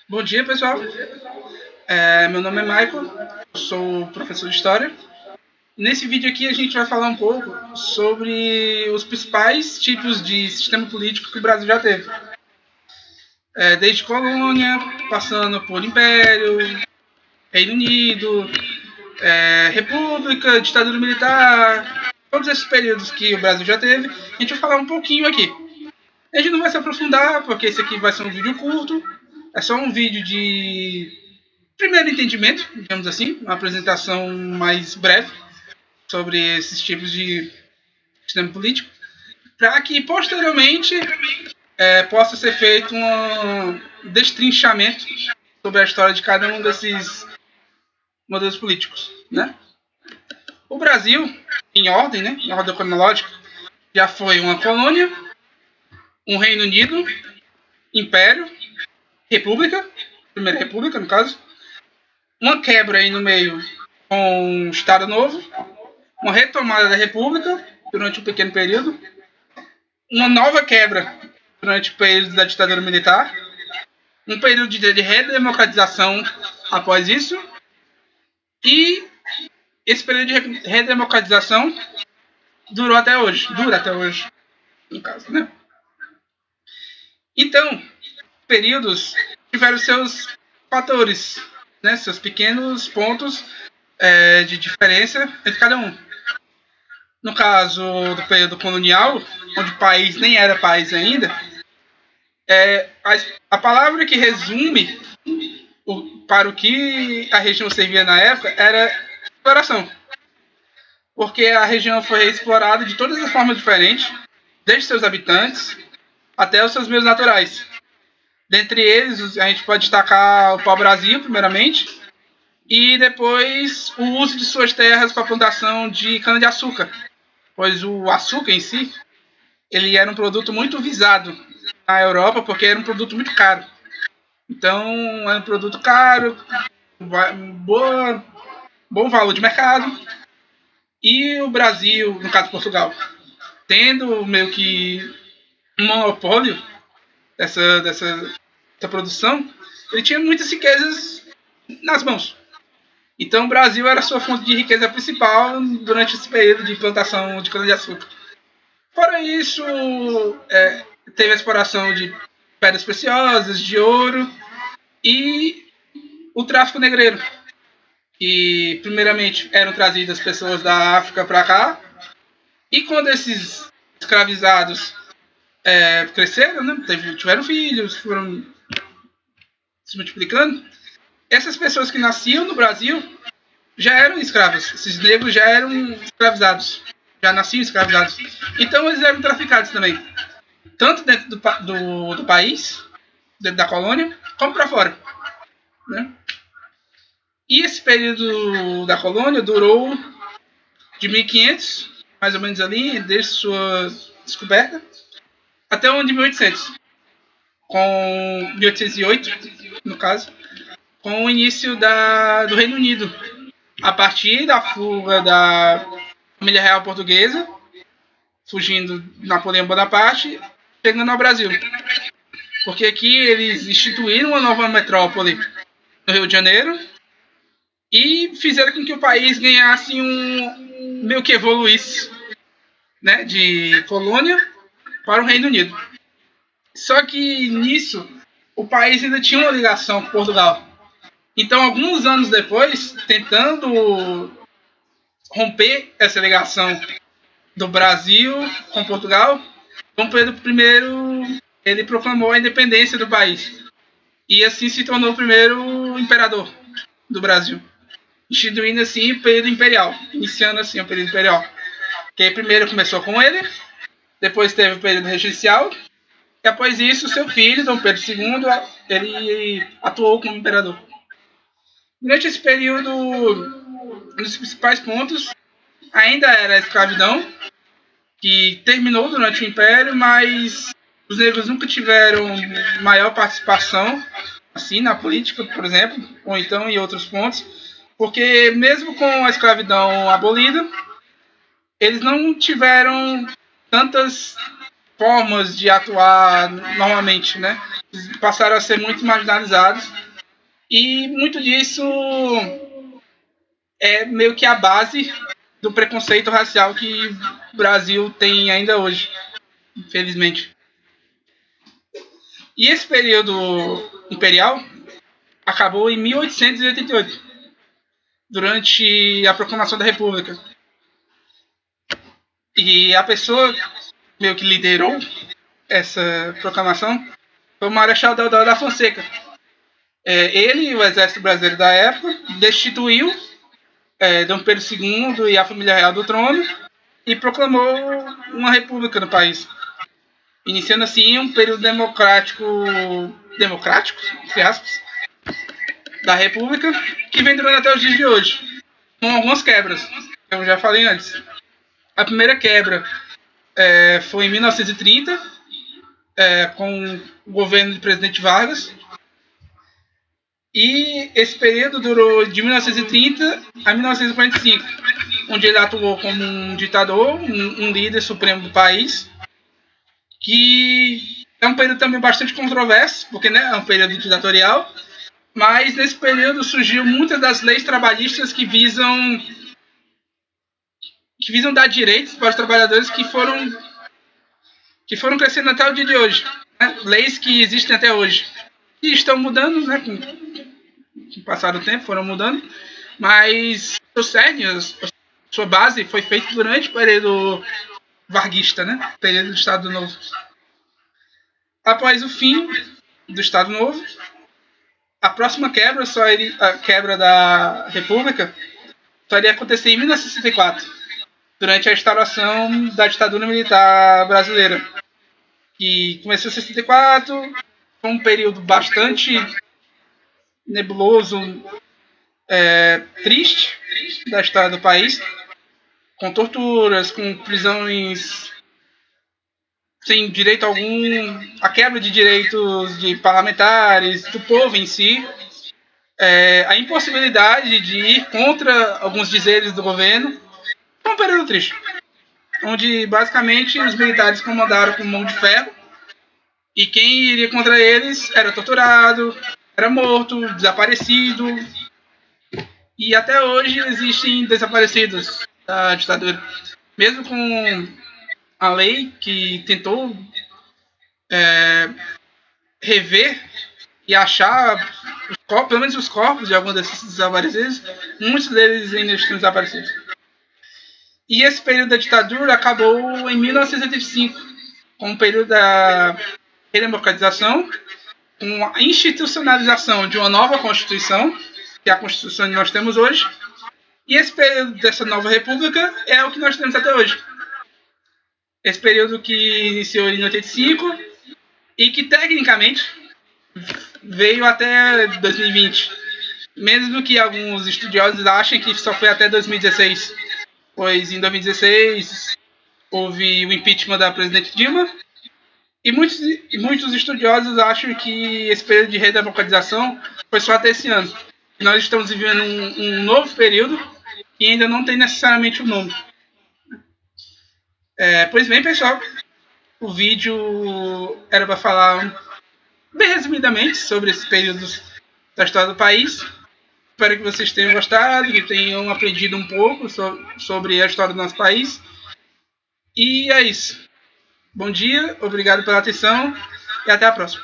Bom dia, pessoal. Meu nome é Michael, eu sou professor de História. Nesse vídeo aqui a gente vai falar um pouco sobre os principais tipos de sistema político que o Brasil já teve. Desde colônia, passando por Império, Reino Unido, República, ditadura militar, todos esses períodos que o Brasil já teve, a gente vai falar um pouquinho aqui. A gente não vai se aprofundar, porque esse aqui vai ser um vídeo curto, é só um vídeo de primeiro entendimento, digamos assim, uma apresentação mais breve sobre esses tipos de sistema político, para que posteriormente possa ser feito um destrinchamento sobre a história de cada um desses modelos políticos, né? O Brasil, em ordem, né, em ordem cronológica, já foi uma colônia, um Reino Unido, Império, República, Primeira República, no caso, uma quebra aí no meio com um Estado Novo, uma retomada da República durante um pequeno período, uma nova quebra durante o período da ditadura militar, um período de redemocratização após isso, e esse período de redemocratização dura até hoje, no caso, né? Então, períodos tiveram seus fatores, né, seus pequenos pontos de diferença entre cada um. No caso do período colonial, onde o país nem era país ainda, a palavra que resume para o que a região servia na época era exploração. Porque a região foi explorada de todas as formas diferentes, desde seus habitantes até os seus meios naturais. Dentre eles, a gente pode destacar o pau-brasil, primeiramente, e depois o uso de suas terras para a plantação de cana-de-açúcar, pois o açúcar em si ele era um produto muito visado na Europa porque era um produto muito caro. Então, era um produto caro, bom valor de mercado. E o Brasil, no caso Portugal, tendo meio que um monopólio dessa produção, ele tinha muitas riquezas nas mãos. Então, o Brasil era a sua fonte de riqueza principal durante esse período de plantação de cana-de-açúcar. Fora isso, teve a exploração de pedras preciosas, de ouro e o tráfico negreiro. E, primeiramente, eram trazidas pessoas da África para cá. E quando esses escravizados cresceram, né, tiveram filhos, foram se multiplicando, essas pessoas que nasciam no Brasil já eram escravos. Esses negros já eram escravizados. Já nasciam escravizados. Então eles eram traficados também. Tanto dentro do país, dentro da colônia, como para fora. Né? E esse período da colônia durou de 1500, mais ou menos ali, desde sua descoberta, até o ano de 1800. Com 1808, no caso, com o início do Reino Unido. A partir da fuga da família real portuguesa, fugindo de Napoleão Bonaparte, chegando ao Brasil. Porque aqui eles instituíram uma nova metrópole no Rio de Janeiro e fizeram com que o país ganhasse meio que evoluísse, né, de colônia para o Reino Unido. Só que nisso o país ainda tinha uma ligação com Portugal. Então, alguns anos depois, tentando romper essa ligação do Brasil com Portugal, Dom Pedro I ele proclamou a independência do país e assim se tornou o primeiro imperador do Brasil, instituindo assim o período imperial, iniciando assim o período imperial. Que primeiro começou com ele, depois teve o período regencial e após isso seu filho Dom Pedro II ele atuou como imperador. Durante esse período, um dos principais pontos ainda era a escravidão, que terminou durante o Império, mas os negros nunca tiveram maior participação assim na política, por exemplo, ou então em outros pontos, porque mesmo com a escravidão abolida, eles não tiveram tantas formas de atuar normalmente, né, passaram a ser muito marginalizados. E muito disso é meio que a base do preconceito racial que o Brasil tem ainda hoje, infelizmente. E esse período imperial acabou em 1888, durante a proclamação da República. E a pessoa meio que liderou essa proclamação foi o Marechal Deodoro da Fonseca. Ele e o exército brasileiro da época destituiu Dom Pedro II e a família real do trono e proclamou uma república no país, iniciando assim um período democrático, entre aspas, da república, que vem durando até os dias de hoje, com algumas quebras, como eu já falei antes. A primeira quebra foi em 1930, com o governo do presidente Vargas. E esse período durou de 1930 a 1945, onde ele atuou como um ditador, um líder supremo do país, que é um período também bastante controverso, porque né, é um período ditatorial, mas nesse período surgiu muitas das leis trabalhistas que visam dar direitos para os trabalhadores que foram crescendo até o dia de hoje. Né? Leis que existem até hoje. E estão mudando, né? Com o passar do tempo, foram mudando. Mas o cerne, sua base, foi feito durante o período varguista, né? Período do Estado Novo. Após o fim do Estado Novo, a próxima quebra, a quebra da República, só iria acontecer em 1964, durante a instauração da ditadura militar brasileira, que começou em 64, foi um período bastante nebuloso, triste da história do país, com torturas, com prisões sem direito algum, a quebra de direitos de parlamentares, do povo em si, a impossibilidade de ir contra alguns dizeres do governo. Foi um período triste, onde basicamente os militares comandaram com mão de ferro e quem iria contra eles era torturado, era morto, desaparecido. E até hoje existem desaparecidos da ditadura. Mesmo com a lei que tentou rever e achar pelo menos os corpos de alguns desses desaparecidos, muitos deles ainda estão desaparecidos. E esse período da ditadura acabou em 1985, com o período da redemocratização, com a institucionalização de uma nova Constituição, que é a Constituição que nós temos hoje. E esse período dessa nova república é o que nós temos até hoje. Esse período que iniciou em 85 e que tecnicamente veio até 2020. Mesmo que alguns estudiosos achem que só foi até 2016, pois em 2016 houve o impeachment da presidente Dilma, e muitos estudiosos acham que esse período de redemocratização foi só até esse ano. Nós estamos vivendo um novo período que ainda não tem necessariamente o nome. Pois bem, pessoal, o vídeo era para falar bem resumidamente sobre esses períodos da história do país. Espero que vocês tenham gostado, que tenham aprendido um pouco sobre a história do nosso país. E é isso. Bom dia, obrigado pela atenção e até a próxima.